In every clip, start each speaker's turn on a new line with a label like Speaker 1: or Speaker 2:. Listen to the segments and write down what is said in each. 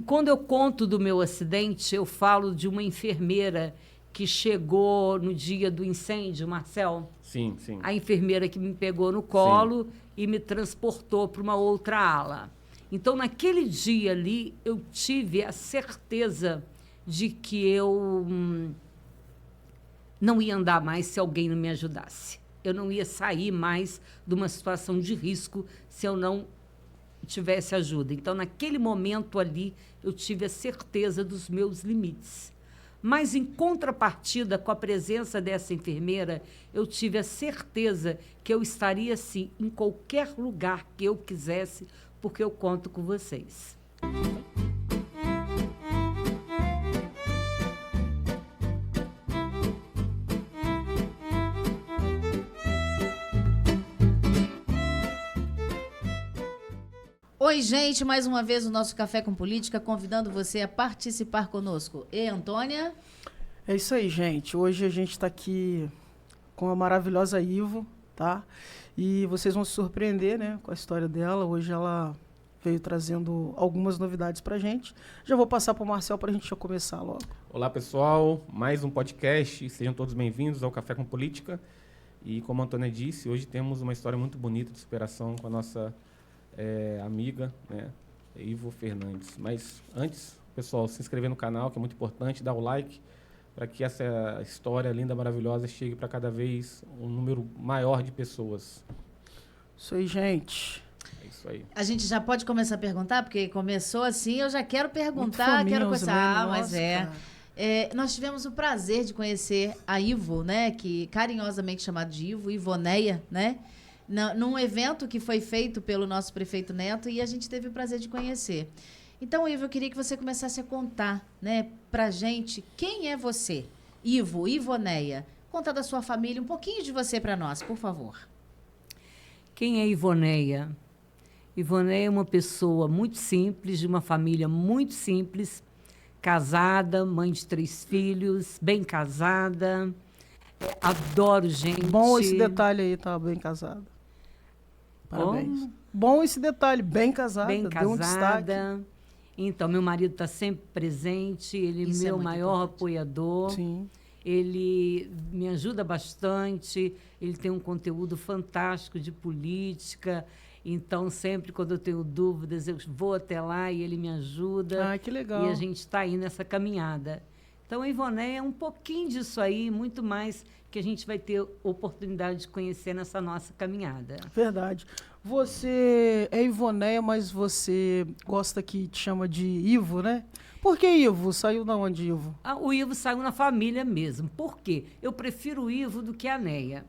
Speaker 1: Quando eu conto do meu acidente, eu falo de uma enfermeira que chegou no dia do incêndio, Marcel.
Speaker 2: Sim, sim.
Speaker 1: A enfermeira que me pegou no colo e me transportou para uma outra ala. Então, naquele dia ali, eu tive a certeza de que eu não ia andar mais se alguém não me ajudasse. Eu não ia sair mais de uma situação de risco se eu não tivesse ajuda. Então, naquele momento ali, eu tive a certeza dos meus limites. Mas, em contrapartida, com a presença dessa enfermeira, eu tive a certeza que eu estaria, sim, em qualquer lugar que eu quisesse, porque eu conto com vocês.
Speaker 3: Oi, gente, mais uma vez o nosso Café com Política, convidando você a participar conosco. E Antônia?
Speaker 4: É isso aí, gente. Hoje a gente está aqui com a maravilhosa Ivo, tá? E vocês vão se surpreender, né, com a história dela. Hoje ela veio trazendo algumas novidades pra gente. Já vou passar para o Marcel para a gente já começar logo.
Speaker 2: Olá, pessoal. Mais um podcast. Sejam todos bem-vindos ao Café com Política. E como a Antônia disse, hoje temos uma história muito bonita de superação com a nossa amiga, né, Ivo Fernandes. Mas antes, pessoal, se inscrever no canal, que é muito importante, dar o like, para que essa história linda, maravilhosa, chegue para cada vez um número maior de pessoas.
Speaker 4: Isso aí, gente.
Speaker 2: É isso aí.
Speaker 3: A gente já pode começar a perguntar, porque começou assim, eu já quero perguntar,
Speaker 4: Muito
Speaker 3: quero
Speaker 4: famoso,
Speaker 3: começar,
Speaker 4: né?
Speaker 3: mas
Speaker 4: Nossa,
Speaker 3: nós tivemos o prazer de conhecer a Ivo, né, que carinhosamente chamado de Ivo, Ivoneia, né, num evento que foi feito pelo nosso prefeito Neto, e a gente teve o prazer de conhecer. Então, Ivo, eu queria que você começasse a contar, né, pra gente quem é você, Ivo, Ivoneia. Conta da sua família, um pouquinho de você para nós, por favor.
Speaker 1: Quem é Ivoneia? Ivoneia é uma pessoa muito simples, de uma família muito simples, casada, mãe de 3 filhos, bem casada, adoro gente.
Speaker 4: bom esse detalhe aí, tá bem casada. Parabéns.
Speaker 1: Como?
Speaker 4: Bom esse detalhe, bem casada.
Speaker 1: Bem
Speaker 4: Deu um destaque.
Speaker 1: casada. Então, meu marido está sempre presente, ele é
Speaker 3: Isso é
Speaker 1: meu
Speaker 3: muito
Speaker 1: maior
Speaker 3: importante.
Speaker 1: apoiador.
Speaker 4: Sim.
Speaker 1: Ele me ajuda bastante, ele tem um conteúdo fantástico de política. Então, sempre quando eu tenho dúvidas, eu vou até lá e ele me ajuda.
Speaker 4: Ah, que legal.
Speaker 1: E a gente está aí nessa caminhada. Então, a Ivoneia é um pouquinho disso aí, muito mais que a gente vai ter oportunidade de conhecer nessa nossa caminhada.
Speaker 4: Verdade. Você é Ivoneia, mas você gosta que te chama de Ivo, né? Por que Ivo? Saiu da onde, Ivo?
Speaker 1: O Ivo saiu na família mesmo. Por quê? Eu prefiro o Ivo do que a Neia.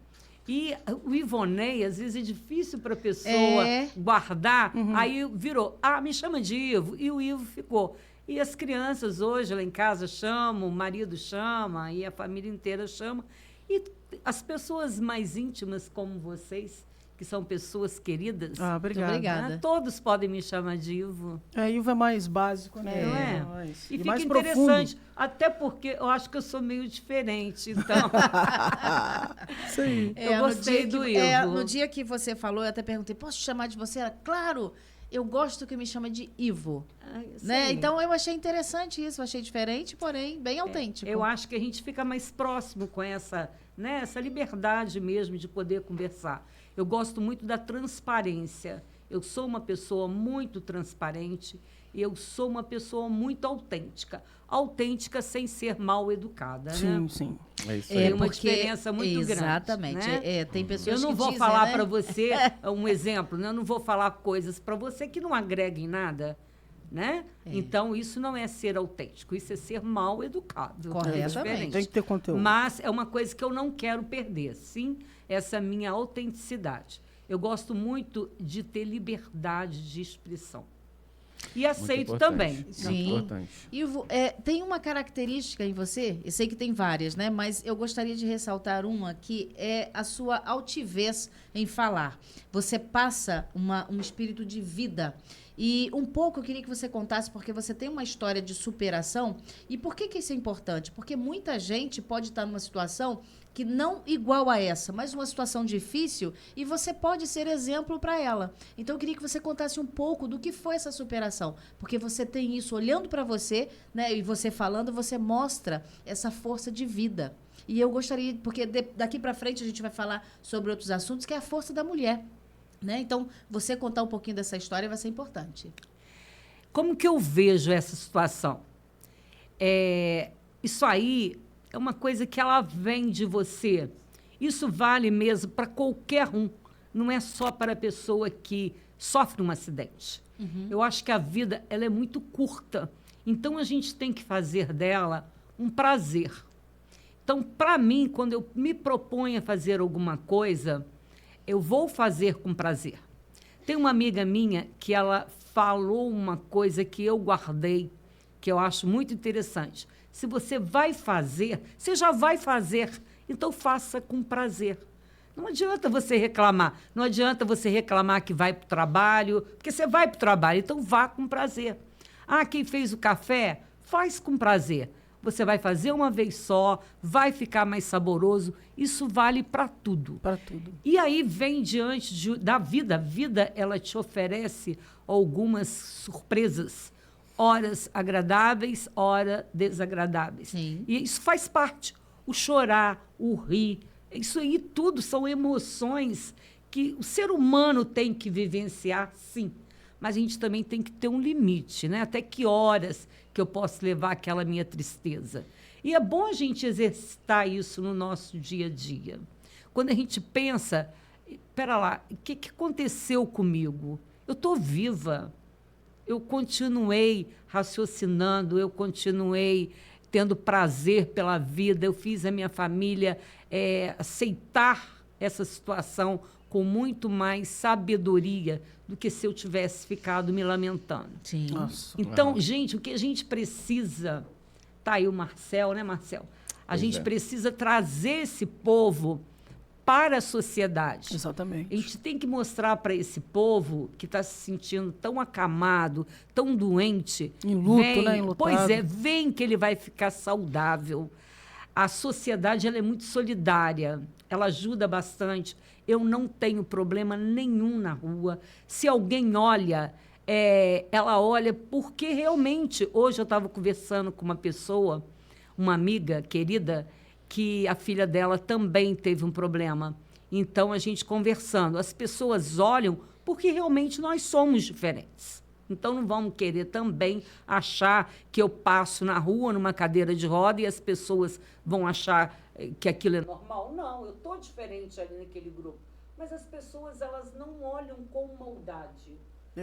Speaker 1: E o Ivoneia, às vezes, é difícil para a pessoa guardar. Aí virou, me chama de Ivo. E o Ivo ficou. E as crianças hoje lá em casa chamam, o marido chama, e a família inteira chama. E as pessoas mais íntimas como vocês, que são pessoas queridas,
Speaker 4: Ah, obrigado.
Speaker 3: Obrigada.
Speaker 1: todos podem me chamar de Ivo.
Speaker 4: Ivo é mais básico, né?
Speaker 1: Não é?
Speaker 4: Mais-
Speaker 1: E fica
Speaker 4: mais
Speaker 1: interessante,
Speaker 4: profundo.
Speaker 1: até porque eu acho que eu sou meio diferente, então
Speaker 4: Isso aí.
Speaker 1: eu gostei do Ivo.
Speaker 3: No dia que você falou, eu até perguntei, posso chamar de você? Ela, claro, eu gosto que me chama de Ivo.
Speaker 1: Isso
Speaker 3: Né?
Speaker 1: aí.
Speaker 3: Então, eu achei interessante isso, eu achei diferente, porém, bem autêntico.
Speaker 1: Eu acho que a gente fica mais próximo com essa, né, essa liberdade mesmo de poder conversar. Eu gosto muito da transparência. Eu sou uma pessoa muito transparente e eu sou uma pessoa muito autêntica. Autêntica sem ser mal educada,
Speaker 4: Sim,
Speaker 1: né?
Speaker 4: sim.
Speaker 2: É isso
Speaker 1: É
Speaker 2: aí.
Speaker 1: uma diferença muito grande,
Speaker 3: Exatamente.
Speaker 1: né?
Speaker 3: Tem pessoas
Speaker 1: Eu não
Speaker 3: que
Speaker 1: vou
Speaker 3: dizem,
Speaker 1: falar
Speaker 3: né?
Speaker 1: para você um exemplo, né? Eu não vou falar coisas para você que não agreguem nada, né? Então, isso não é ser autêntico, isso é ser mal educado.
Speaker 3: Corretamente.
Speaker 1: É diferente.
Speaker 4: Tem que ter conteúdo.
Speaker 1: Mas é uma coisa que eu não quero perder, sim, essa minha autenticidade. Eu gosto muito de ter liberdade de expressão. E aceito também.
Speaker 2: Muito
Speaker 3: Sim.
Speaker 2: importante.
Speaker 3: Ivo, tem uma característica em você, eu sei que tem várias, né? Mas eu gostaria de ressaltar uma que é a sua altivez em falar. Você passa um espírito de vida. E um pouco eu queria que você contasse, porque você tem uma história de superação. E por que isso é importante? Porque muita gente pode estar numa situação que não igual a essa, mas uma situação difícil, e você pode ser exemplo para ela. Então eu queria que você contasse um pouco do que foi essa superação, porque você tem isso olhando para você, né, e você falando, você mostra essa força de vida. E eu gostaria, porque daqui para frente a gente vai falar sobre outros assuntos, que é a força da mulher, né? Então, você contar um pouquinho dessa história vai ser importante.
Speaker 1: Como que eu vejo essa situação? Isso aí é uma coisa que ela vem de você. Isso vale mesmo para qualquer um. Não é só para a pessoa que sofre um acidente. Eu acho que a vida ela é muito curta. Então, a gente tem que fazer dela um prazer. Então, para mim, quando eu me proponho a fazer alguma coisa, eu vou fazer com prazer. Tem uma amiga minha que ela falou uma coisa que eu guardei, que eu acho muito interessante. Se você vai fazer, você já vai fazer, então faça com prazer. Não adianta você reclamar. Não adianta você reclamar que vai para o trabalho, porque você vai para o trabalho, então vá com prazer. Ah, quem fez o café, faz com prazer. Você vai fazer uma vez só, vai ficar mais saboroso. Isso vale para tudo.
Speaker 4: Para tudo.
Speaker 1: E aí vem diante da vida. A vida, ela te oferece algumas surpresas. Horas agradáveis, horas desagradáveis.
Speaker 3: Sim.
Speaker 1: E isso faz parte. O chorar, o rir, isso aí tudo são emoções que o ser humano tem que vivenciar, sim. Mas a gente também tem que ter um limite, né? Até que horas que eu posso levar aquela minha tristeza. E é bom a gente exercitar isso no nosso dia a dia. Quando a gente pensa, espera lá, o que aconteceu comigo? Eu estou viva. Eu continuei raciocinando, eu continuei tendo prazer pela vida, eu fiz a minha família aceitar essa situação com muito mais sabedoria do que se eu tivesse ficado me lamentando.
Speaker 3: Sim.
Speaker 4: Nossa.
Speaker 1: Então, gente, o que a gente precisa... Tá aí o Marcel, né, Marcel? A gente precisa trazer esse povo para a sociedade.
Speaker 4: Exatamente.
Speaker 1: A gente tem que mostrar para esse povo que está se sentindo tão acamado, tão doente.
Speaker 4: Em luto, né? Enlutado.
Speaker 1: Pois é, vem que ele vai ficar saudável. A sociedade ela é muito solidária, ela ajuda bastante. Eu não tenho problema nenhum na rua. Se alguém olha, ela olha porque realmente... Hoje eu estava conversando com uma pessoa, uma amiga querida, que a filha dela também teve um problema. Então, a gente conversando. As pessoas olham porque realmente nós somos diferentes. Então, não vamos querer também achar que eu passo na rua numa cadeira de roda e as pessoas vão achar que aquilo é normal. Não, eu estou diferente ali naquele grupo. Mas as pessoas, elas não olham com maldade.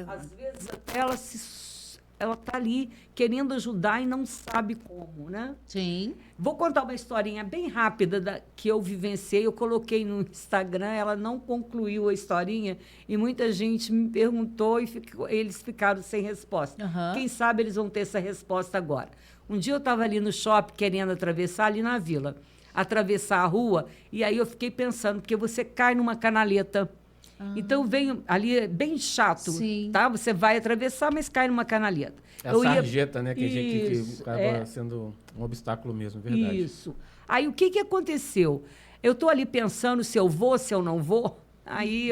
Speaker 1: Às vezes, ela está ali querendo ajudar e não sabe como, né?
Speaker 3: Sim.
Speaker 1: Vou contar uma historinha bem rápida que eu vivenciei. Eu coloquei no Instagram, ela não concluiu a historinha e muita gente me perguntou e eles ficaram sem resposta.
Speaker 3: Uhum.
Speaker 1: Quem sabe eles vão ter essa resposta agora. Um dia eu estava ali no shopping querendo atravessar, ali na Vila, atravessar a rua, e aí eu fiquei pensando, porque você cai numa canaleta. Então, venho ali, é bem chato,
Speaker 3: Sim.
Speaker 1: tá? Você vai atravessar, mas cai numa canaleta.
Speaker 2: É a sarjeta, né? Que acaba sendo um obstáculo mesmo, verdade.
Speaker 1: Isso. Aí, o que aconteceu? Eu estou ali pensando se eu vou, se eu não vou. Aí,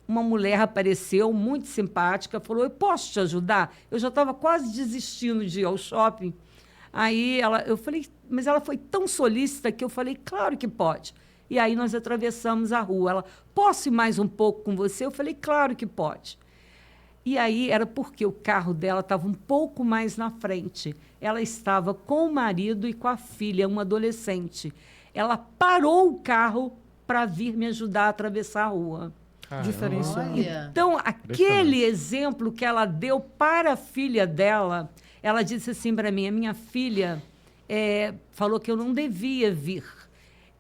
Speaker 1: uma mulher apareceu, muito simpática, falou, eu posso te ajudar? Eu já estava quase desistindo de ir ao shopping. Aí, eu falei, mas ela foi tão solícita que eu falei, claro que pode. E aí nós atravessamos a rua. Ela, posso ir mais um pouco com você? Eu falei, claro que pode. E aí era porque o carro dela estava um pouco mais na frente. Ela estava com o marido e com a filha, uma adolescente. Ela parou o carro para vir me ajudar a atravessar a rua.
Speaker 4: Diferencial.
Speaker 3: Olha.
Speaker 1: Então, aquele exemplo que ela deu para a filha dela, ela disse assim para mim, a minha filha falou que eu não devia vir.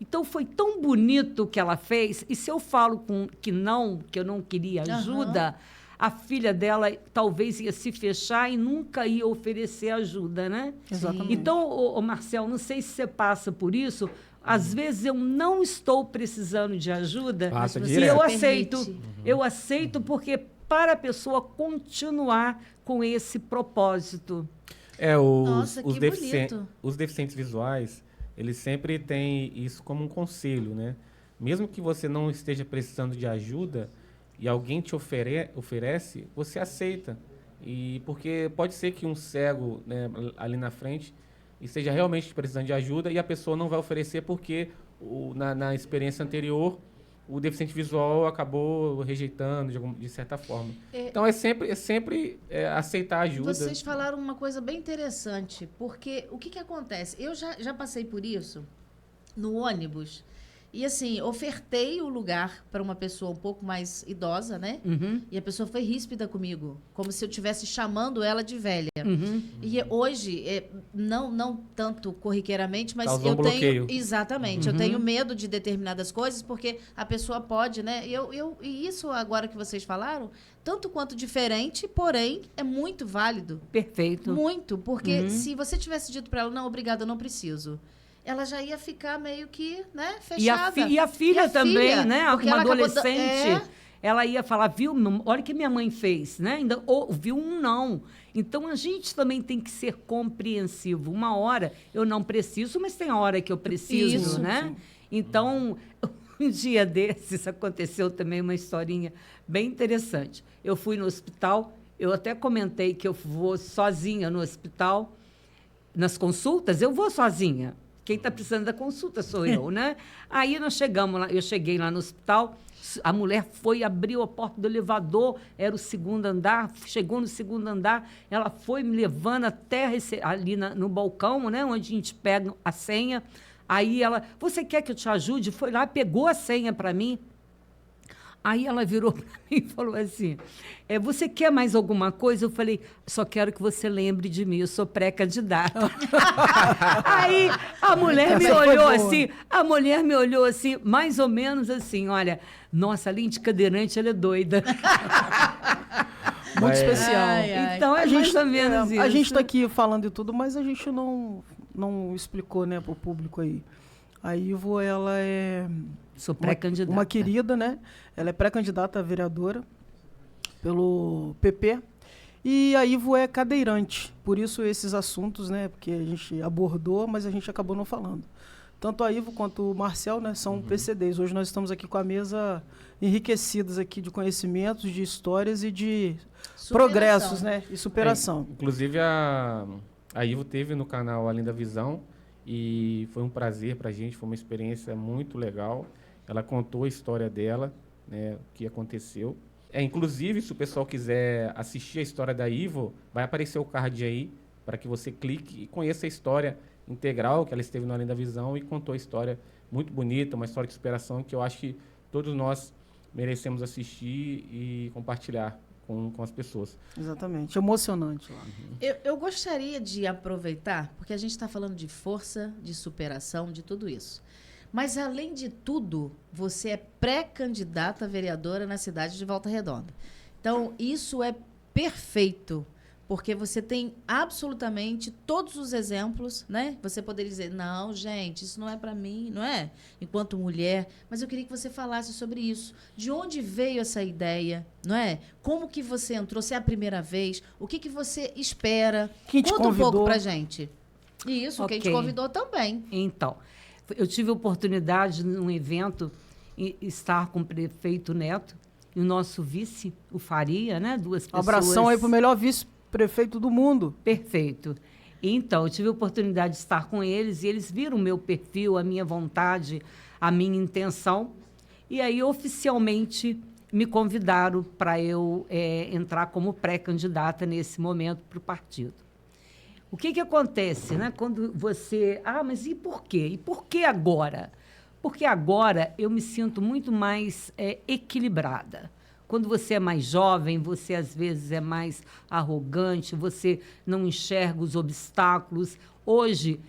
Speaker 1: Então, foi tão bonito o que ela fez. E se eu falo que eu não queria ajuda, a filha dela talvez ia se fechar e nunca ia oferecer ajuda, né?
Speaker 4: Exatamente.
Speaker 1: Então, Marcel, não sei se você passa por isso. Às vezes eu não estou precisando de ajuda
Speaker 2: Passa
Speaker 1: e
Speaker 2: direto.
Speaker 1: eu aceito.
Speaker 3: Permite.
Speaker 1: Eu aceito porque para a pessoa continuar com esse propósito.
Speaker 3: Nossa, que bonito.
Speaker 2: Os deficientes visuais, eles sempre têm isso como um conselho, né? Mesmo que você não esteja precisando de ajuda e alguém te oferece, você aceita. E porque pode ser que um cego, né, ali na frente esteja realmente precisando de ajuda e a pessoa não vai oferecer porque na experiência anterior o deficiente visual acabou rejeitando de certa forma. Então é sempre aceitar ajuda.
Speaker 3: Vocês falaram uma coisa bem interessante, porque o que acontece? Eu já passei por isso no ônibus. E assim, ofertei o lugar para uma pessoa um pouco mais idosa, né?
Speaker 1: Uhum.
Speaker 3: E a pessoa foi ríspida comigo, como se eu estivesse chamando ela de velha.
Speaker 1: Uhum.
Speaker 3: E hoje, não tanto corriqueiramente, mas
Speaker 2: Causou
Speaker 3: eu
Speaker 2: um bloqueio.
Speaker 3: tenho... Exatamente. Eu tenho medo de determinadas coisas, porque a pessoa pode, né? E isso agora que vocês falaram, tanto quanto diferente, porém, é muito válido.
Speaker 1: Perfeito.
Speaker 3: Muito, porque se você tivesse dito para ela, não, obrigada, eu não preciso, ela já ia ficar meio que, né, fechada.
Speaker 1: E a filha também, né?
Speaker 3: Porque
Speaker 1: Uma
Speaker 3: ela acabou
Speaker 1: adolescente, ela ia falar, viu, olha o que minha mãe fez, né? Ainda viu um não. Então, a gente também tem que ser compreensivo. Uma hora eu não preciso, mas tem a hora que eu preciso,
Speaker 3: Isso,
Speaker 1: né?
Speaker 4: sim.
Speaker 1: Então, um dia desses aconteceu também uma historinha bem interessante. Eu fui no hospital, eu até comentei que eu vou sozinha no hospital, nas consultas, eu vou sozinha. Quem está precisando da consulta sou eu, né? Aí nós chegamos lá, eu cheguei lá no hospital, a mulher foi, abriu a porta do elevador, era o segundo andar, chegou no segundo andar, ela foi me levando até ali no balcão, né? Onde a gente pega a senha. Aí ela, você quer que eu te ajude? Foi lá, pegou a senha para mim. Aí ela virou para mim e falou assim, você quer mais alguma coisa? Eu falei, só quero que você lembre de mim, eu sou pré-candidata. Aí a mulher me olhou assim, mais ou menos assim, olha, nossa, além de cadeirante, ela é doida.
Speaker 4: Muito especial.
Speaker 3: Ai, ai.
Speaker 1: Então é mais ou menos isso.
Speaker 4: A gente está aqui falando de tudo, mas a gente não explicou, né, para o público aí. A Ivo, ela é
Speaker 1: Sou pré-candidata.
Speaker 4: uma querida, né? Ela é pré-candidata a vereadora pelo PP. E a Ivo é cadeirante. Por isso esses assuntos, né? Porque a gente abordou, mas a gente acabou não falando. Tanto a Ivo quanto o Marcel, né, são PCDs. Hoje nós estamos aqui com a mesa enriquecidas aqui de conhecimentos, de histórias e de progressos, né? E superação.
Speaker 2: Inclusive, a Ivo teve no canal Além da Visão e foi um prazer para a gente, foi uma experiência muito legal. Ela contou a história dela, né, o que aconteceu. Inclusive, se o pessoal quiser assistir a história da Ivo, vai aparecer o card aí para que você clique e conheça a história integral, que ela esteve no Além da Visão e contou a história muito bonita, uma história de superação que eu acho que todos nós merecemos assistir e compartilhar com as pessoas.
Speaker 4: Exatamente. Emocionante lá.
Speaker 3: Eu gostaria de aproveitar, porque a gente está falando de força, de superação, de tudo isso. Mas, além de tudo, você é pré-candidata a vereadora na cidade de Volta Redonda. Então, isso é perfeito, porque você tem absolutamente todos os exemplos, né? Você poderia dizer, não, gente, isso não é para mim, não é? Enquanto mulher. Mas eu queria que você falasse sobre isso. De onde veio essa ideia, não é? Como que você entrou? Se é a primeira vez? O que você espera?
Speaker 4: Quem te
Speaker 3: Conta
Speaker 4: convidou?
Speaker 3: um pouco pra gente. Isso, quem te
Speaker 1: Ok.
Speaker 3: convidou também.
Speaker 1: Então, eu tive a oportunidade, num evento, estar com o prefeito Neto e o nosso vice, o Faria, né? Duas
Speaker 4: Um
Speaker 1: pessoas...
Speaker 4: abração aí pro melhor vice-prefeito do mundo.
Speaker 1: Perfeito. Então, eu tive a oportunidade de estar com eles e eles viram o meu perfil, a minha vontade, a minha intenção. E aí, oficialmente, me convidaram para eu entrar como pré-candidata nesse momento para o partido. O que acontece, né? Quando você... mas e por quê? E por que agora? Porque agora eu me sinto muito mais equilibrada. Quando você é mais jovem, você às vezes é mais arrogante, você não enxerga os obstáculos. Hoje,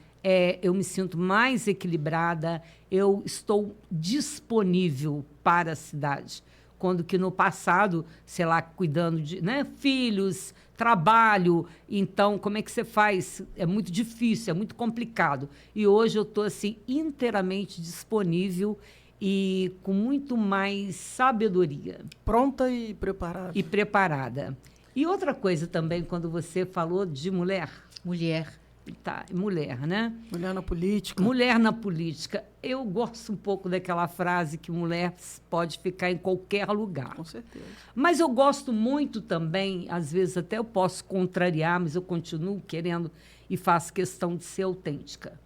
Speaker 1: eu me sinto mais equilibrada, eu estou disponível para a cidade. Quando que no passado, sei lá, cuidando de filhos, trabalho, então como é que você faz? É muito difícil, é muito complicado. E hoje eu estou assim, inteiramente disponível e com muito mais sabedoria
Speaker 4: Pronta e preparada.
Speaker 1: e preparada. E outra coisa também, quando você falou de mulher,
Speaker 3: Mulher.
Speaker 1: tá, mulher, né?
Speaker 4: Mulher na política.
Speaker 1: Mulher na política. Eu gosto um pouco daquela frase que mulher pode ficar em qualquer lugar.
Speaker 4: Com certeza.
Speaker 1: Mas eu gosto muito também, às vezes até eu posso contrariar, mas eu continuo querendo e faço questão de ser autêntica.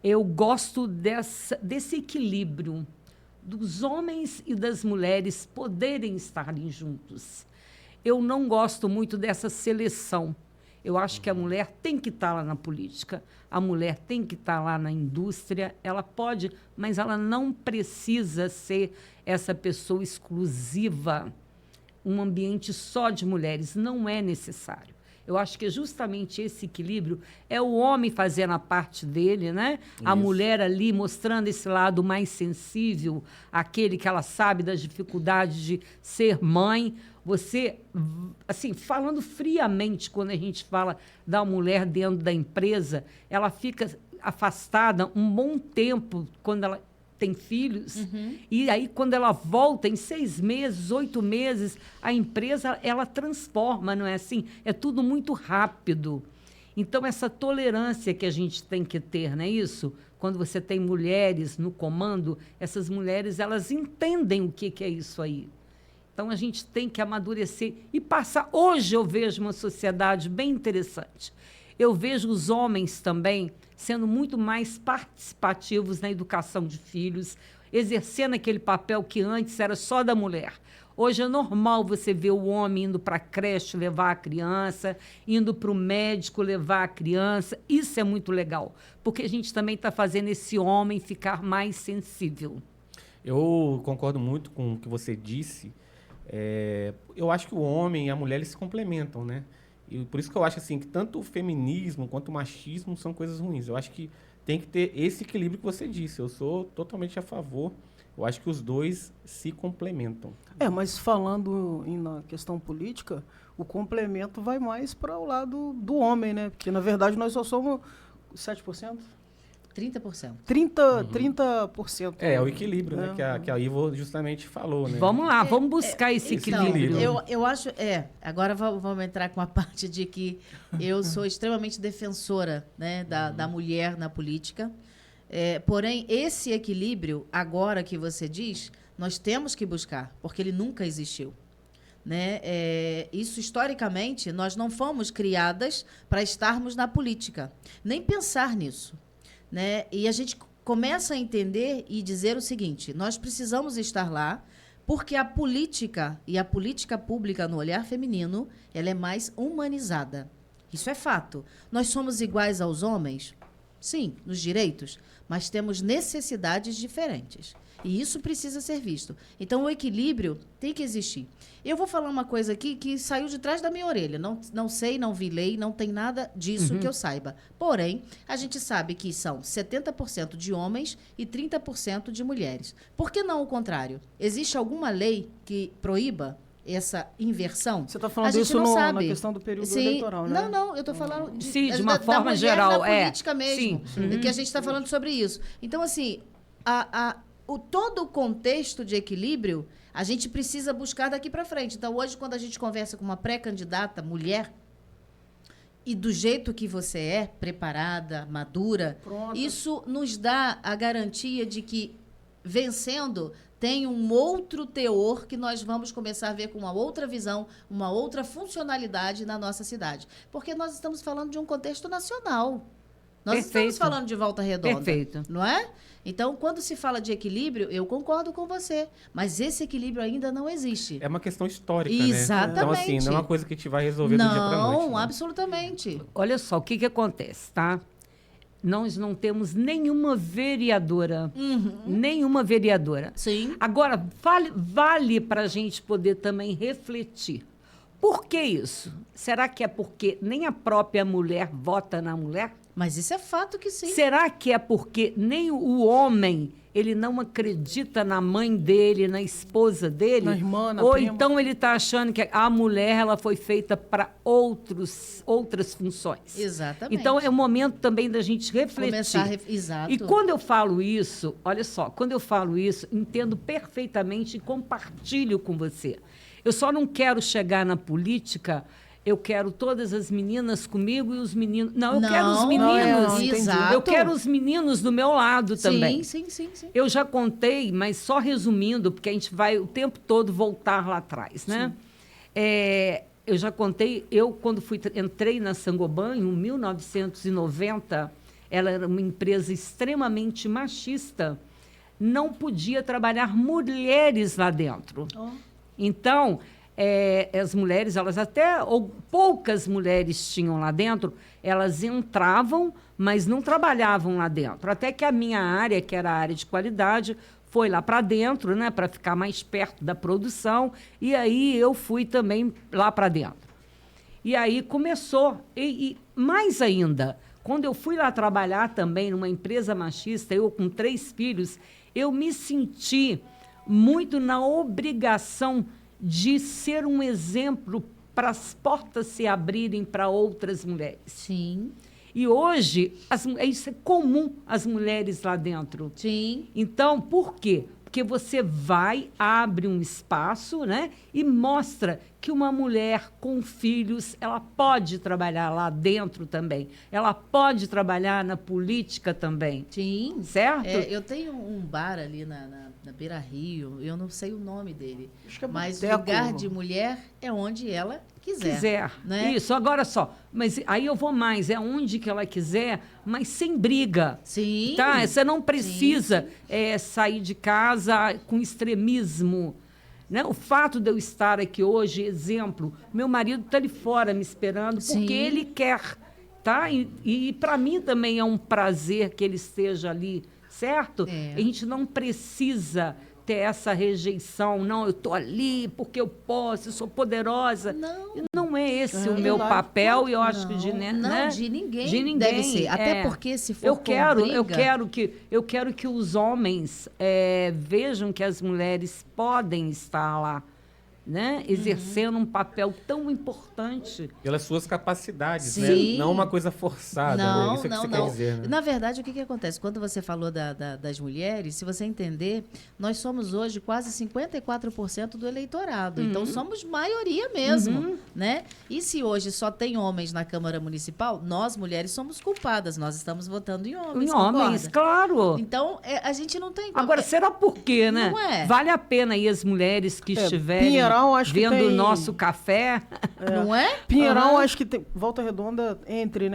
Speaker 1: Eu gosto desse equilíbrio dos homens e das mulheres poderem estarem juntos. Eu não gosto muito dessa seleção. Eu acho que a mulher tem que estar lá na política, a mulher tem que estar lá na indústria, ela pode, mas ela não precisa ser essa pessoa exclusiva, um ambiente só de mulheres, não é necessário. Eu acho que justamente esse equilíbrio é o homem fazendo a parte dele, né? A
Speaker 2: Isso.
Speaker 1: mulher ali mostrando esse lado mais sensível, aquele que ela sabe das dificuldades de ser mãe. Você, assim, falando friamente, quando a gente fala da mulher dentro da empresa, ela fica afastada um bom tempo quando ela tem filhos. E aí, quando ela volta, em 6 meses, 8 meses, a empresa, ela transforma, não é assim? É tudo muito rápido. Então, essa tolerância que a gente tem que ter, não é isso? Quando você tem mulheres no comando, essas mulheres, elas entendem o que é isso aí. Então, a gente tem que amadurecer e passar. Hoje eu vejo uma sociedade bem interessante. Eu vejo os homens também sendo muito mais participativos na educação de filhos, exercendo aquele papel que antes era só da mulher. Hoje é normal você ver o homem indo para a creche levar a criança, indo para o médico levar a criança. Isso é muito legal, porque a gente também está fazendo esse homem ficar mais sensível.
Speaker 2: Eu concordo muito com o que você disse. Eu acho que o homem e a mulher eles se complementam, né? E por isso que eu acho assim que tanto o feminismo quanto o machismo são coisas ruins. Eu acho que tem que ter esse equilíbrio que você disse. Eu sou totalmente a favor. Eu acho que os dois se complementam.
Speaker 4: Mas falando na questão política, o complemento vai mais para o lado do homem, né? Porque, na verdade, nós só somos 7%?
Speaker 3: 30%.
Speaker 4: 30%.
Speaker 2: É o equilíbrio, né? Que a Ivo justamente falou, né?
Speaker 1: Vamos lá, vamos buscar esse
Speaker 2: esse
Speaker 1: equilíbrio.
Speaker 2: equilíbrio.
Speaker 3: Eu acho... agora vamos entrar com a parte de que eu sou extremamente defensora, né, da mulher na política. Porém, esse equilíbrio, agora que você diz, nós temos que buscar, porque ele nunca existiu. Né? Isso, historicamente, nós não fomos criadas para estarmos na política, nem pensar nisso. Né? E a gente começa a entender e dizer o seguinte: nós precisamos estar lá porque a política e a política pública no olhar feminino ela é mais humanizada. Isso é fato. Nós somos iguais aos homens? Sim, nos direitos, mas temos necessidades diferentes. E isso precisa ser visto. Então, o equilíbrio tem que existir. Eu vou falar uma coisa aqui que saiu de trás da minha orelha. Não sei, não vi lei, não tem nada disso que eu saiba. Porém, a gente sabe que são 70% de homens e 30% de mulheres. Por que não o contrário? Existe alguma lei que proíba essa inversão?
Speaker 4: Você está falando
Speaker 3: gente
Speaker 4: isso
Speaker 3: não
Speaker 4: na
Speaker 3: sabe.
Speaker 4: questão do período
Speaker 3: Sim.
Speaker 4: eleitoral, né?
Speaker 3: Não, eu estou falando
Speaker 1: Sim, de uma
Speaker 3: da
Speaker 1: forma
Speaker 3: mulher
Speaker 1: geral,
Speaker 3: na política mesmo,
Speaker 1: Sim.
Speaker 3: que a gente está falando sobre isso. Então, assim, todo o contexto de equilíbrio, a gente precisa buscar daqui para frente. Então, hoje, quando a gente conversa com uma pré-candidata mulher, e do jeito que você é, preparada, madura,
Speaker 4: Pronto.
Speaker 3: isso nos dá a garantia de que, vencendo, tem um outro teor que nós vamos começar a ver com uma outra visão, uma outra funcionalidade na nossa cidade. Porque nós estamos falando de um contexto nacional. Nós
Speaker 1: Perfeito.
Speaker 3: estamos falando de Volta Redonda.
Speaker 1: Perfeito.
Speaker 3: Não é? Então, quando se fala de equilíbrio, eu concordo com você. Mas esse equilíbrio ainda não existe.
Speaker 2: É uma questão histórica,
Speaker 3: Exatamente.
Speaker 2: né? Então, assim, não é uma coisa que a gente vai resolver do dia para noite.
Speaker 3: Não,
Speaker 2: né?
Speaker 3: absolutamente.
Speaker 1: Olha só, o que acontece, tá? Nós não temos nenhuma vereadora. Nenhuma vereadora.
Speaker 3: Sim.
Speaker 1: Agora, vale para a gente poder também refletir. Por que isso? Será que é porque nem a própria mulher vota na mulher?
Speaker 3: Mas isso é fato que sim.
Speaker 1: Será que é porque nem o homem ele não acredita na mãe dele, na esposa dele?
Speaker 4: Na irmã, na
Speaker 1: Ou
Speaker 4: prima.
Speaker 1: então ele está achando que a mulher ela foi feita para outras funções?
Speaker 3: Exatamente.
Speaker 1: Então é o momento também da gente refletir.
Speaker 3: Exato.
Speaker 1: E quando eu falo isso, olha só, quando eu falo isso, entendo perfeitamente e compartilho com você. Eu só não quero chegar na política. Eu quero todas as meninas comigo e os meninos. Não, eu quero os meninos.
Speaker 3: Exato.
Speaker 1: Eu quero os meninos do meu lado também.
Speaker 3: Sim.
Speaker 1: Eu já contei, mas só resumindo, porque a gente vai o tempo todo voltar lá atrás, né? Eu já contei, quando entrei na Sangoban, em 1990, ela era uma empresa extremamente machista, não podia trabalhar mulheres lá dentro.
Speaker 3: Oh.
Speaker 1: Então, as mulheres, ou poucas mulheres tinham lá dentro, elas entravam, mas não trabalhavam lá dentro. Até que a minha área, que era a área de qualidade, foi lá para dentro, né, para ficar mais perto da produção, e aí eu fui também lá para dentro. E aí começou, e mais ainda, quando eu fui lá trabalhar também numa empresa machista, eu com 3 filhos, eu me senti muito na obrigação de ser um exemplo para as portas se abrirem para outras mulheres.
Speaker 3: Sim.
Speaker 1: E hoje, isso é comum as mulheres lá dentro.
Speaker 3: Sim.
Speaker 1: Então, por quê? Porque você abre um espaço, né, e mostra que uma mulher com filhos, ela pode trabalhar lá dentro também. Ela pode trabalhar na política também.
Speaker 3: Sim.
Speaker 1: Certo?
Speaker 3: Eu tenho um bar ali na Beira Rio, eu não sei o nome dele.
Speaker 4: Acho que é
Speaker 3: mas
Speaker 4: Boteco.
Speaker 3: lugar de mulher é onde ela quiser. Né?
Speaker 1: Isso, agora só. Mas aí eu vou mais, é onde que ela quiser, mas sem briga.
Speaker 3: Sim.
Speaker 1: Tá? Você não precisa sair de casa com extremismo. Né? O fato de eu estar aqui hoje, exemplo, meu marido está ali fora me esperando porque ele quer. Tá? E para mim também é um prazer que ele esteja ali, certo? A gente não precisa ter essa rejeição, não, eu estou ali porque eu posso, eu sou poderosa. Não é esse o meu papel, e eu acho que de ninguém
Speaker 3: deve ser. Até porque se for
Speaker 1: eu quero que os homens vejam que as mulheres podem estar lá, né? Exercendo um papel tão importante.
Speaker 2: Pelas suas capacidades,
Speaker 3: Sim.
Speaker 2: né? Não uma coisa forçada, né? Isso é que você quer dizer, né?
Speaker 3: Na verdade, o que acontece? Quando você falou das mulheres, se você entender, nós somos hoje quase 54% do eleitorado. Então, somos maioria mesmo, né? E se hoje só tem homens na Câmara Municipal, nós, mulheres, somos culpadas. Nós estamos votando em homens,
Speaker 1: Homens, claro.
Speaker 3: Então, a gente não tem...
Speaker 1: Agora, será por quê, né?
Speaker 3: Não é.
Speaker 1: Vale a pena aí as mulheres que estiverem
Speaker 4: acho que
Speaker 1: vendo
Speaker 4: tem...
Speaker 1: o nosso café.
Speaker 3: Não é?
Speaker 4: Pinheiral, acho que tem... Volta Redonda, entre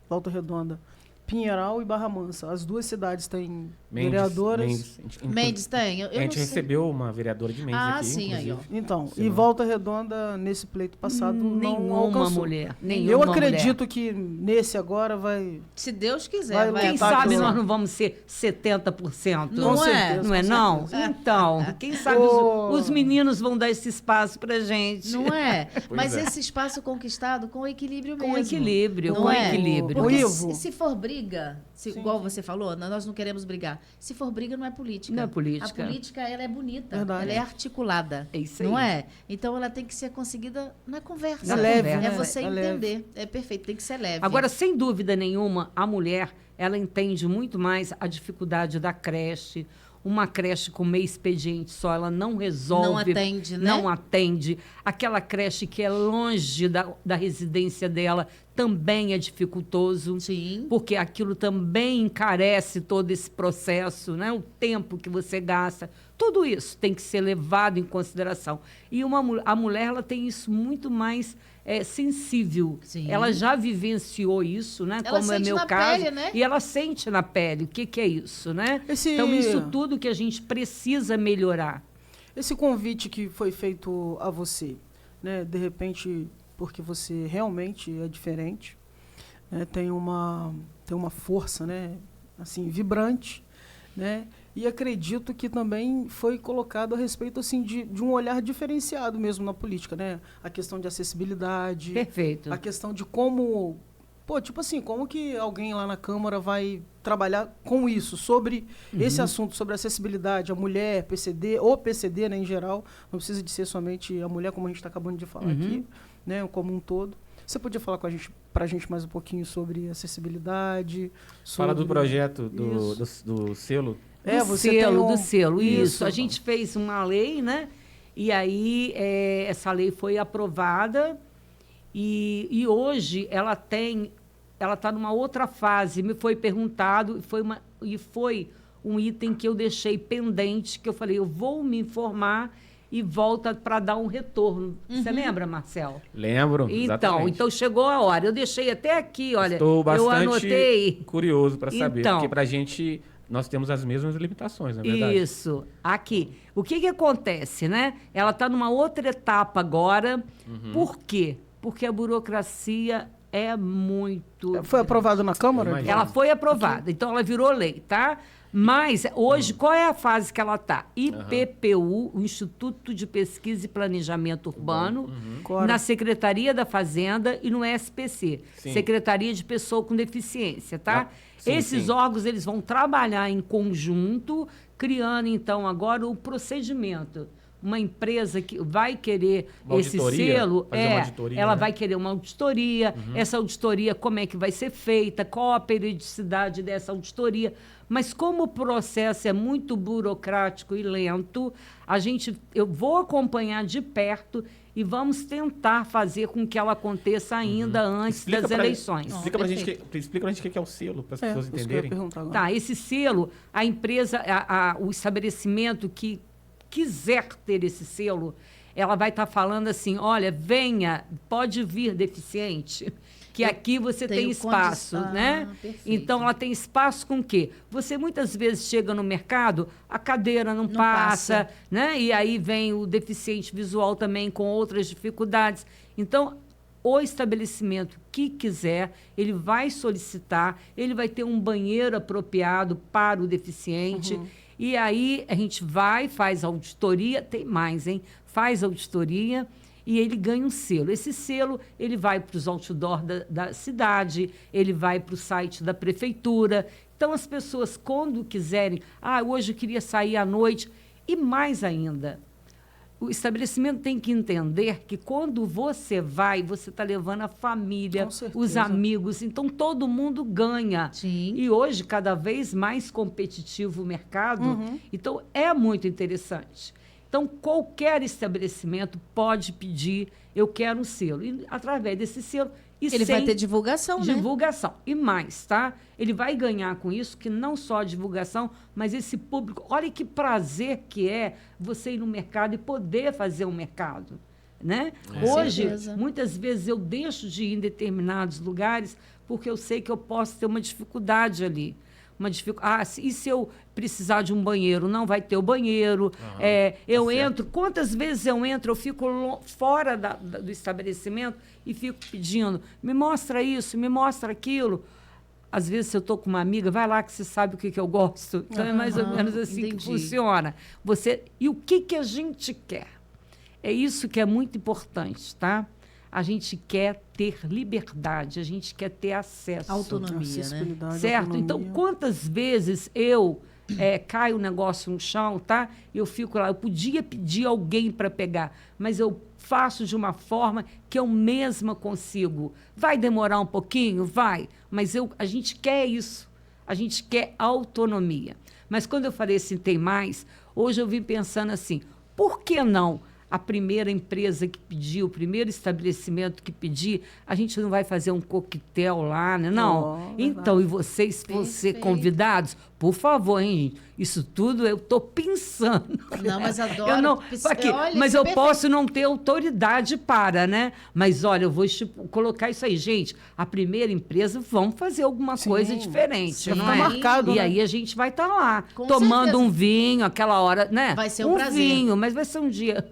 Speaker 4: Volta Redonda, Pinheiral e Barra Mansa. As duas cidades têm vereadoras.
Speaker 3: Mendes tem?
Speaker 2: A gente recebeu uma vereadora de Mendes aqui,
Speaker 3: sim,
Speaker 2: inclusive.
Speaker 3: aí, ó.
Speaker 4: Então, e Volta Redonda, nesse pleito passado, não
Speaker 1: Nenhuma
Speaker 4: alcançou.
Speaker 1: mulher.
Speaker 4: Eu acredito que nesse agora vai...
Speaker 3: Se Deus quiser.
Speaker 1: Quem sabe nós não vamos ser 70%?
Speaker 3: Não é?
Speaker 1: Não é, não? Então, quem sabe os meninos vão dar esse espaço pra gente.
Speaker 3: Não é? Mas esse espaço conquistado com equilíbrio mesmo.
Speaker 1: Com equilíbrio,
Speaker 3: Não
Speaker 1: com
Speaker 3: é?
Speaker 1: equilíbrio.
Speaker 3: Porque se for briga, igual você falou, nós não queremos brigar. Se for briga, não é política.
Speaker 1: Não é política.
Speaker 3: A política, ela é bonita.
Speaker 4: Verdade.
Speaker 3: Ela é articulada.
Speaker 1: É isso aí.
Speaker 3: Não é? Então, ela tem que ser conseguida na conversa.
Speaker 4: É leve,
Speaker 3: É
Speaker 4: né?
Speaker 3: você
Speaker 4: É
Speaker 3: entender.
Speaker 4: leve.
Speaker 3: É perfeito, tem que ser leve.
Speaker 1: Agora, sem dúvida nenhuma, a mulher, ela entende muito mais a dificuldade da creche. Uma creche com meio expediente só, ela não resolve.
Speaker 3: Não atende, né?
Speaker 1: Não atende. Aquela creche que é longe da residência dela também é dificultoso.
Speaker 3: Sim.
Speaker 1: Porque aquilo também encarece todo esse processo, né? O tempo que você gasta. Tudo isso tem que ser levado em consideração. E a mulher, ela tem isso muito mais sensível.
Speaker 3: Sim.
Speaker 1: Ela já vivenciou isso, né?
Speaker 3: Ela
Speaker 1: Como é
Speaker 3: sente
Speaker 1: meu
Speaker 3: na
Speaker 1: caso.
Speaker 3: pele, né?
Speaker 1: E ela sente na pele o que é isso, né? Então, isso tudo que a gente precisa melhorar.
Speaker 4: Esse convite que foi feito a você, né? De repente, porque você realmente é diferente, né? Tem uma força, né? Assim, vibrante, né? E acredito que também foi colocado a respeito assim, de um olhar diferenciado mesmo na política, né? A questão de acessibilidade.
Speaker 1: Perfeito.
Speaker 4: A questão de como Pô, tipo assim, como que alguém lá na Câmara vai trabalhar com isso, sobre esse assunto, sobre acessibilidade, a mulher, PCD, ou PCD, né, em geral, não precisa de ser somente a mulher, como a gente está acabando de falar aqui, né, como um todo. Você podia falar pra gente mais um pouquinho sobre acessibilidade?
Speaker 2: Fala do
Speaker 4: sobre
Speaker 2: projeto do selo.
Speaker 4: você tem
Speaker 1: Do selo, isso. A
Speaker 4: Isso.
Speaker 1: gente fez uma lei, né? E aí essa lei foi aprovada e hoje ela está numa outra fase. Me foi perguntado e foi um item que eu deixei pendente, que eu falei, eu vou me informar e volta para dar um retorno. Você lembra, Marcel?
Speaker 2: Lembro, exatamente.
Speaker 1: Então chegou a hora. Eu deixei até aqui, olha,
Speaker 2: Estou
Speaker 1: eu
Speaker 2: bastante
Speaker 1: anotei.
Speaker 2: curioso para saber,
Speaker 1: Então.
Speaker 2: porque pra gente, nós temos as mesmas limitações, não é verdade?
Speaker 1: Isso, aqui. O que acontece, né? Ela está numa outra etapa agora. Por quê? Porque a burocracia é muito...
Speaker 4: Foi aprovado na Câmara?
Speaker 2: Eu imagino.
Speaker 1: Ela foi aprovada, então ela virou lei, tá? Mas hoje, qual é a fase que ela está? IPPU, o Instituto de Pesquisa e Planejamento Urbano,
Speaker 4: Claro.
Speaker 1: na Secretaria da Fazenda e no SPC,
Speaker 2: Sim.
Speaker 1: Secretaria de Pessoa com Deficiência, tá?
Speaker 2: Sim,
Speaker 1: Esses
Speaker 2: sim.
Speaker 1: órgãos, eles vão trabalhar em conjunto, criando, então, agora o procedimento. Uma empresa que vai querer
Speaker 2: Uma
Speaker 1: esse
Speaker 2: auditoria?
Speaker 1: selo,
Speaker 2: Fazer uma auditoria,
Speaker 1: ela
Speaker 2: né?
Speaker 1: vai querer uma auditoria. Essa auditoria, como é que vai ser feita? Qual a periodicidade dessa auditoria? Mas como o processo é muito burocrático e lento, eu vou acompanhar de perto e vamos tentar fazer com que ela aconteça ainda antes das eleições.
Speaker 2: Explica pra gente o que é o selo, para as pessoas
Speaker 4: Isso que eu ia
Speaker 2: entenderem.
Speaker 4: perguntar agora.
Speaker 1: Tá, esse selo, a empresa, o estabelecimento que quiser ter esse selo, ela vai estar falando assim, olha, venha, pode vir deficiente, que aqui você tem
Speaker 3: tenho
Speaker 1: espaço, né?
Speaker 3: perfeito.
Speaker 1: Então, ela tem espaço com o quê? Você muitas vezes chega no mercado, a cadeira não passa, né? E aí vem o deficiente visual também com outras dificuldades. Então, o estabelecimento que quiser, ele vai solicitar, ele vai ter um banheiro apropriado para o deficiente. E aí a gente vai, faz auditoria, tem mais, hein? Faz auditoria e ele ganha um selo. Esse selo, ele vai para os outdoor da cidade, ele vai para o site da prefeitura. Então, as pessoas, quando quiserem, hoje eu queria sair à noite, e mais ainda, o estabelecimento tem que entender que quando você vai, você está levando a família,
Speaker 4: Com certeza.
Speaker 1: os amigos, então todo mundo ganha.
Speaker 3: Sim.
Speaker 1: E hoje, cada vez mais competitivo o mercado, então é muito interessante. Então, qualquer estabelecimento pode pedir, eu quero um selo. E através desse selo...
Speaker 3: Ele vai ter divulgação, né?
Speaker 1: Divulgação. E mais, tá? Ele vai ganhar com isso, que não só a divulgação, mas esse público. Olha que prazer que é você ir no mercado e poder fazer um mercado. Né? Hoje,
Speaker 3: certeza.
Speaker 1: muitas vezes eu deixo de ir em determinados lugares porque eu sei que eu posso ter uma dificuldade ali. E se eu precisar de um banheiro? Não vai ter o banheiro. Eu entro. Quantas vezes eu entro, eu fico fora do estabelecimento e fico pedindo, me mostra isso, me mostra aquilo. Às vezes, se eu estou com uma amiga, vai lá que você sabe o que eu gosto. Então, é mais ou menos assim que
Speaker 3: entendi.
Speaker 1: funciona. E o que a gente quer? É isso que é muito importante, tá? A gente quer ter liberdade, a gente quer ter acesso.
Speaker 3: Autonomia, né?
Speaker 4: Acessibilidade,
Speaker 1: Certo?
Speaker 4: autonomia.
Speaker 1: Então, quantas vezes eu caio um negócio no chão, tá? Eu fico lá, eu podia pedir alguém para pegar, mas eu faço de uma forma que eu mesma consigo. Vai demorar um pouquinho? Vai. Mas a gente quer isso. A gente quer autonomia. Mas quando eu falei assim, tem mais, hoje eu vim pensando assim, por que não? A primeira empresa que pediu, o primeiro estabelecimento que pedir, a gente não vai fazer um coquetel lá, né? Não. Então, e vocês vão ser
Speaker 3: Perfeito.
Speaker 1: convidados? Por favor, hein, gente? Isso tudo eu estou pensando.
Speaker 3: Não, mas adoro.
Speaker 1: Eu não, aqui,
Speaker 3: Olha,
Speaker 1: mas
Speaker 3: isso é
Speaker 1: eu
Speaker 3: perfeito.
Speaker 1: posso não ter autoridade para, né? Mas olha, eu vou colocar isso aí, gente. A primeira empresa, vamos fazer alguma coisa diferente,
Speaker 4: Já
Speaker 1: não
Speaker 4: tá
Speaker 1: é?
Speaker 4: marcado,
Speaker 1: E
Speaker 4: né?
Speaker 1: aí a gente vai estar lá,
Speaker 3: Com
Speaker 1: tomando
Speaker 3: certeza.
Speaker 1: um vinho, aquela hora, né?
Speaker 3: Vai ser um prazer.
Speaker 1: vinho, mas vai ser um dia.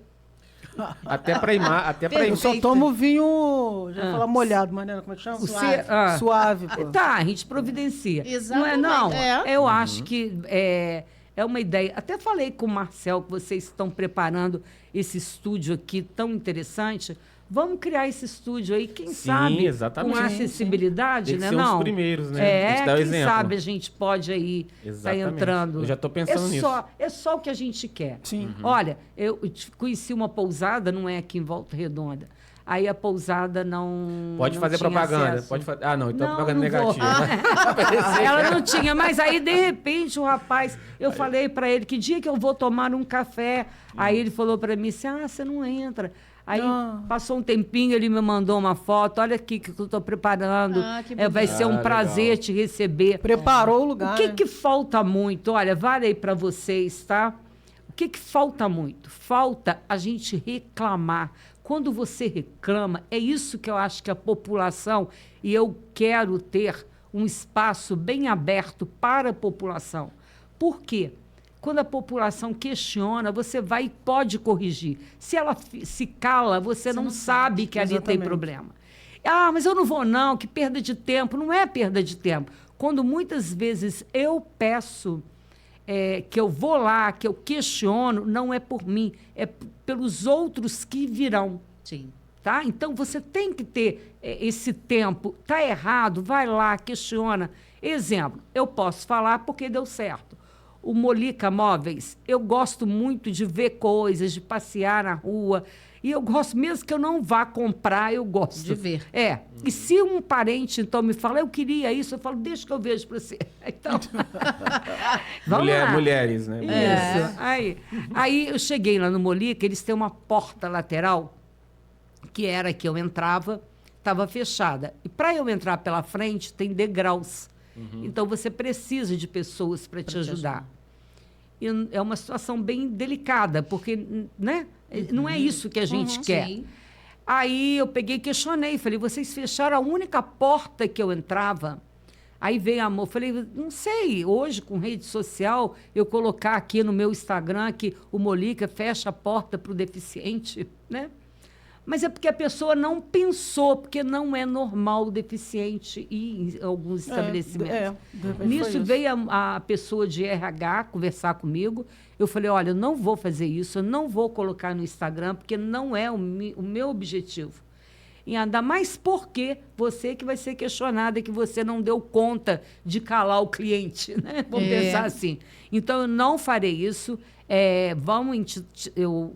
Speaker 2: Até para imar,
Speaker 4: Eu só tomo vinho, já ia falar molhado, mas né, como é que chama?
Speaker 3: Suave.
Speaker 4: Suave, pô.
Speaker 1: Tá, a gente providencia.
Speaker 3: Exatamente.
Speaker 1: Não é, não?
Speaker 3: É.
Speaker 1: Eu acho que é uma ideia. Até falei com o Marcel que vocês estão preparando esse estúdio aqui tão interessante. Vamos criar esse estúdio aí, quem
Speaker 2: Sim,
Speaker 1: sabe,
Speaker 2: exatamente.
Speaker 1: com acessibilidade,
Speaker 2: Tem que
Speaker 1: né?
Speaker 2: ser
Speaker 1: Não.
Speaker 2: os primeiros, né? A gente dá o
Speaker 1: Quem
Speaker 2: exemplo.
Speaker 1: sabe a gente pode aí estar
Speaker 2: Exatamente.
Speaker 1: entrando.
Speaker 2: Eu já tô pensando nisso.
Speaker 1: É só o que a gente quer.
Speaker 4: Sim.
Speaker 1: Olha, eu conheci uma pousada, não é aqui em Volta Redonda. Aí a pousada não.
Speaker 2: Pode
Speaker 1: não
Speaker 2: fazer
Speaker 1: tinha
Speaker 2: propaganda.
Speaker 1: acesso.
Speaker 2: Pode fazer. Ah, não, então
Speaker 1: Não,
Speaker 2: propaganda
Speaker 1: não vou.
Speaker 2: negativa.
Speaker 1: Ela não tinha, mas aí, de repente, o rapaz, eu falei para ele, que dia que eu vou tomar um café? Aí ele falou para mim assim, você não entra. Aí passou um tempinho, ele me mandou uma foto, olha aqui que eu estou preparando.
Speaker 3: Que
Speaker 1: Vai ser um prazer
Speaker 2: legal.
Speaker 1: te receber.
Speaker 4: Preparou o lugar.
Speaker 1: O que,
Speaker 4: né?
Speaker 1: que falta muito? Olha, vale aí para vocês, tá? O que, que falta muito? Falta a gente reclamar. Quando você reclama, é isso que eu acho que a população, e eu quero ter um espaço bem aberto para a população. Por quê? Quando a população questiona, você vai e pode corrigir. Se ela se cala, você não sabe que ali tem
Speaker 4: Exatamente.
Speaker 1: problema. Ah, mas eu não vou não, que perda de tempo. Não é perda de tempo. Quando muitas vezes eu peço que eu vou lá, que eu questiono, não é por mim, é pelos outros que virão.
Speaker 3: Sim.
Speaker 1: Tá? Então, você tem que ter esse tempo. Está errado, vai lá, questiona. Exemplo, eu posso falar porque deu certo. O Molica Móveis, eu gosto muito de ver coisas, de passear na rua. E eu gosto, mesmo que eu não vá comprar, eu gosto.
Speaker 3: De ver.
Speaker 1: E se um parente, então, me fala, eu queria isso, eu falo, deixa que eu vejo para você. Então, vamos lá.
Speaker 2: Mulheres, né?
Speaker 1: Isso. Aí eu cheguei lá no Molica, eles têm uma porta lateral, que era que eu entrava, estava fechada. E para eu entrar pela frente, tem degraus. Então, você precisa de pessoas para te ajudar. E é uma situação bem delicada, porque né, não é isso que a gente quer.
Speaker 3: Sim.
Speaker 1: Aí eu peguei e questionei, falei, vocês fecharam a única porta que eu entrava? Aí veio a moça, falei, não sei, hoje com rede social, eu colocar aqui no meu Instagram que o Molica fecha a porta para o deficiente, né? Mas é porque a pessoa não pensou, porque não é normal o deficiente ir em alguns estabelecimentos.
Speaker 4: de repente foi
Speaker 1: Nisso
Speaker 4: isso.
Speaker 1: veio a pessoa de RH conversar comigo. Eu falei, olha, eu não vou fazer isso, eu não vou colocar no Instagram, porque não é o meu objetivo. E ainda mais porque você que vai ser questionada, que você não deu conta de calar o cliente, né? Vamos pensar assim. Então, eu não farei isso. O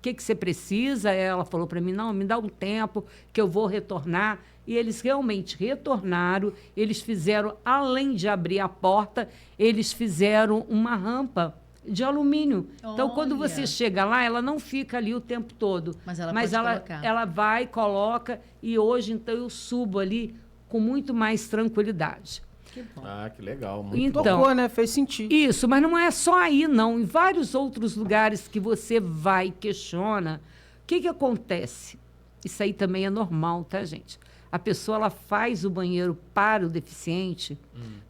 Speaker 1: que você precisa? Ela falou para mim, não, me dá um tempo que eu vou retornar. E eles realmente retornaram. Eles fizeram, além de abrir a porta, eles fizeram uma rampa de alumínio. Então, quando
Speaker 3: Olha.
Speaker 1: você chega lá, ela não fica ali o tempo todo.
Speaker 3: Mas ela pode colocar.
Speaker 1: Ela vai, coloca, e hoje, então, eu subo ali com muito mais tranquilidade.
Speaker 3: Que bom.
Speaker 2: Ah, que legal. Muito
Speaker 1: Então,
Speaker 4: Tocou, né? Fez sentido.
Speaker 1: isso, mas não é só aí, não. Em vários outros lugares que você vai e questiona, o que acontece? Isso aí também é normal, tá, gente? A pessoa ela faz o banheiro para o deficiente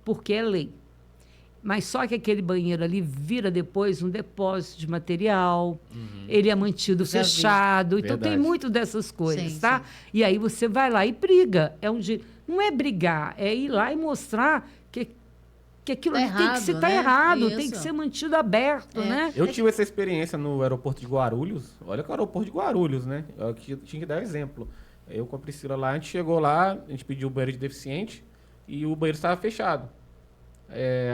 Speaker 1: porque é lei. Mas só que aquele banheiro ali vira depois um depósito de material, ele é mantido
Speaker 3: Já vi.
Speaker 1: fechado. Então tem
Speaker 2: Verdade.
Speaker 1: muito dessas coisas,
Speaker 3: Sim,
Speaker 1: tá?
Speaker 3: sim.
Speaker 1: E aí você vai lá e briga. Não é brigar, é ir lá e mostrar que aquilo
Speaker 3: Tá
Speaker 1: ali tem que ser
Speaker 3: errado, né?
Speaker 1: errado, tem que
Speaker 3: Isso.
Speaker 1: ser mantido aberto, né?
Speaker 2: Eu tive essa experiência no aeroporto de Guarulhos. Olha que é o aeroporto de Guarulhos, né? Eu tinha que dar exemplo. Eu com a Priscila lá, a gente chegou lá, a gente pediu o banheiro de deficiente e o banheiro estava fechado.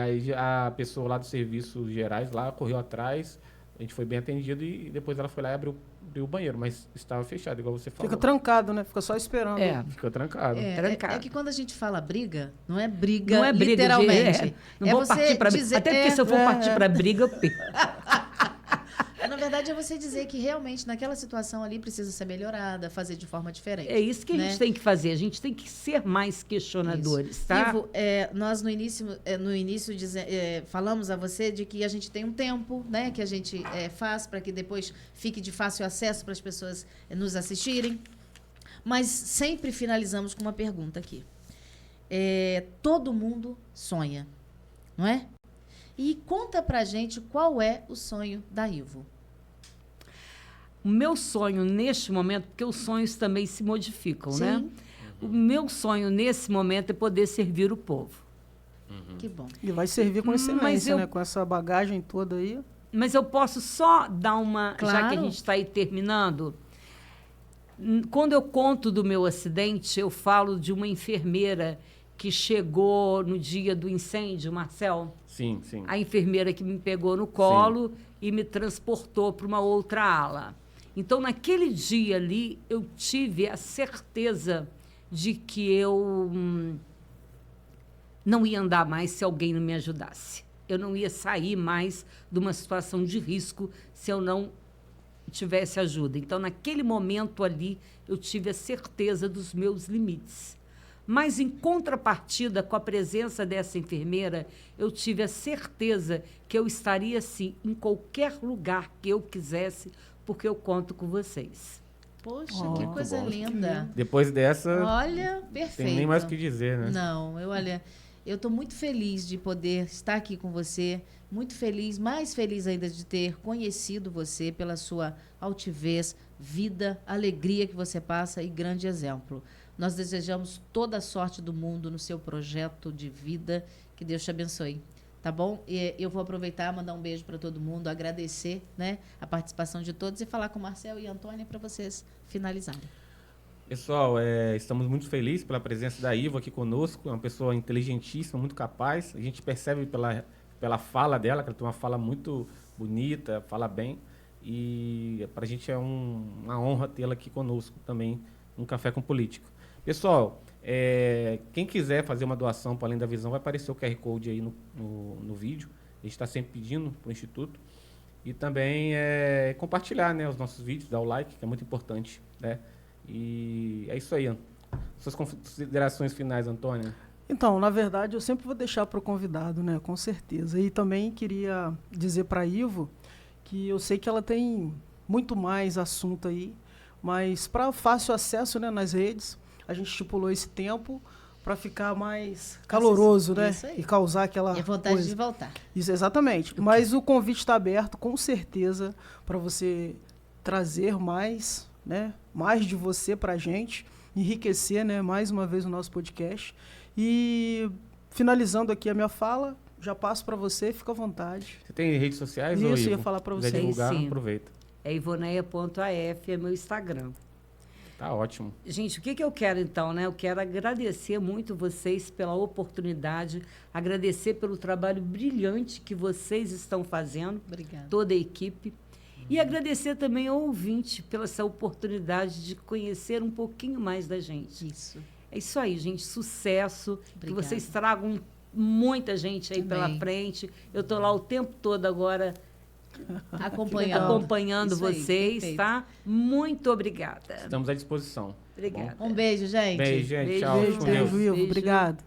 Speaker 2: Aí a pessoa lá dos serviços gerais lá correu atrás, a gente foi bem atendido e depois ela foi lá e abriu o banheiro, mas estava fechado, igual você falou.
Speaker 4: Fica trancado, né? Fica só esperando.
Speaker 2: Fica trancado.
Speaker 1: trancado.
Speaker 3: É que quando a gente fala briga, não é briga,
Speaker 1: Não é briga,
Speaker 3: literalmente.
Speaker 1: não vou partir para briga. Até porque se eu for partir para briga, eu perco.
Speaker 3: Na verdade, é você dizer que realmente naquela situação ali precisa ser melhorada, fazer de forma diferente.
Speaker 1: É isso que a
Speaker 3: né?
Speaker 1: gente tem que fazer. A gente tem que ser mais questionadores,
Speaker 3: Isso.
Speaker 1: tá?
Speaker 3: Ivo, nós no início falamos a você de que a gente tem um tempo, né, que a gente faz para que depois fique de fácil acesso para as pessoas nos assistirem. Mas sempre finalizamos com uma pergunta aqui. Todo mundo sonha, não é? E conta pra gente qual é o sonho da Ivo.
Speaker 1: O meu sonho neste momento, porque os sonhos também se modificam, né?
Speaker 3: Sim.
Speaker 1: O meu sonho nesse momento é poder servir o povo.
Speaker 3: Que bom.
Speaker 4: E vai servir com excelência,
Speaker 1: eu-
Speaker 4: né? Com essa bagagem toda aí.
Speaker 1: Mas eu posso só dar uma, já que a
Speaker 3: Claro.
Speaker 1: gente está aí terminando, Quando eu conto do meu acidente, eu falo de uma enfermeira que chegou no dia do incêndio, Marcel.
Speaker 2: Sim, sim.
Speaker 1: A enfermeira que me pegou no colo e me transportou para uma outra ala. Então, naquele dia ali, eu tive a certeza de que eu não ia andar mais se alguém não me ajudasse. Eu não ia sair mais de uma situação de risco se eu não tivesse ajuda. Então, naquele momento ali, eu tive a certeza dos meus limites. Mas, em contrapartida, com a presença dessa enfermeira, eu tive a certeza que eu estaria, sim, em qualquer lugar que eu quisesse, porque eu conto com vocês.
Speaker 3: Poxa, que coisa
Speaker 2: bom.
Speaker 3: linda.
Speaker 2: Depois dessa,
Speaker 3: Olha,
Speaker 2: não
Speaker 3: perfeito.
Speaker 2: tem nem mais o que dizer, né?
Speaker 3: Não, eu estou muito feliz de poder estar aqui com você, muito feliz, mais feliz ainda de ter conhecido você pela sua altivez, vida, alegria que você passa e grande exemplo. Nós desejamos toda a sorte do mundo no seu projeto de vida, que Deus te abençoe. Tá bom? E eu vou aproveitar, mandar um beijo para todo mundo, agradecer, né, a participação de todos e falar com o Marcel e a Antônia para vocês finalizarem.
Speaker 2: Pessoal, estamos muito felizes pela presença da Ivo aqui conosco. É uma pessoa inteligentíssima, muito capaz. A gente percebe pela fala dela, que ela tem uma fala muito bonita, fala bem. E para a gente é uma honra tê-la aqui conosco também, no Café com Política. Pessoal, quem quiser fazer uma doação para Além da Visão, vai aparecer o QR Code aí no vídeo. A gente está sempre pedindo para o Instituto. E também compartilhar, né, os nossos vídeos, dar o like, que é muito importante, né? E é isso aí. Suas considerações finais, Antônia?
Speaker 4: Então, na verdade, eu sempre vou deixar para o convidado, né? Com certeza. E também queria dizer para a Ivo que eu sei que ela tem muito mais assunto aí, mas para fácil acesso, né, nas redes, a gente estipulou esse tempo para ficar mais caloroso, né?
Speaker 3: Isso aí.
Speaker 4: E causar aquela
Speaker 3: E a vontade
Speaker 4: coisa.
Speaker 3: de voltar.
Speaker 4: Isso, exatamente. Mas o convite está aberto, com certeza, para você trazer mais, né? Mais de você para a gente, enriquecer, né? Mais uma vez o nosso podcast. E finalizando aqui a minha fala, já passo para você, fica à vontade.
Speaker 2: Você tem redes sociais?
Speaker 4: Isso,
Speaker 2: ou,
Speaker 4: eu ia
Speaker 2: Ivo?
Speaker 4: falar para
Speaker 2: Quiser
Speaker 4: você.
Speaker 2: divulgar,
Speaker 1: Sim.
Speaker 2: aproveita.
Speaker 1: É ivoneia.af, é meu Instagram.
Speaker 2: Tá ótimo.
Speaker 1: Gente, o que eu quero então, né? Eu quero agradecer muito vocês pela oportunidade, agradecer pelo trabalho brilhante que vocês estão fazendo,
Speaker 3: Obrigada.
Speaker 1: toda a equipe, e agradecer também ao ouvinte pela essa oportunidade de conhecer um pouquinho mais da gente.
Speaker 3: Isso.
Speaker 1: É isso aí, gente. Sucesso,
Speaker 3: Obrigada.
Speaker 1: que vocês tragam muita gente aí pela
Speaker 3: Amém.
Speaker 1: frente. Eu estou lá o tempo todo agora acompanhando
Speaker 3: Isso aí,
Speaker 1: vocês,
Speaker 3: perfeito.
Speaker 1: tá? Muito obrigada.
Speaker 2: Estamos à disposição.
Speaker 1: Obrigada.
Speaker 3: Um beijo, gente.
Speaker 2: Beijo, gente.
Speaker 1: Beijo.
Speaker 2: Tchau.
Speaker 4: Beijo,
Speaker 2: Com Deus.
Speaker 4: beijo, Ivo.
Speaker 1: Beijo.
Speaker 4: Obrigado.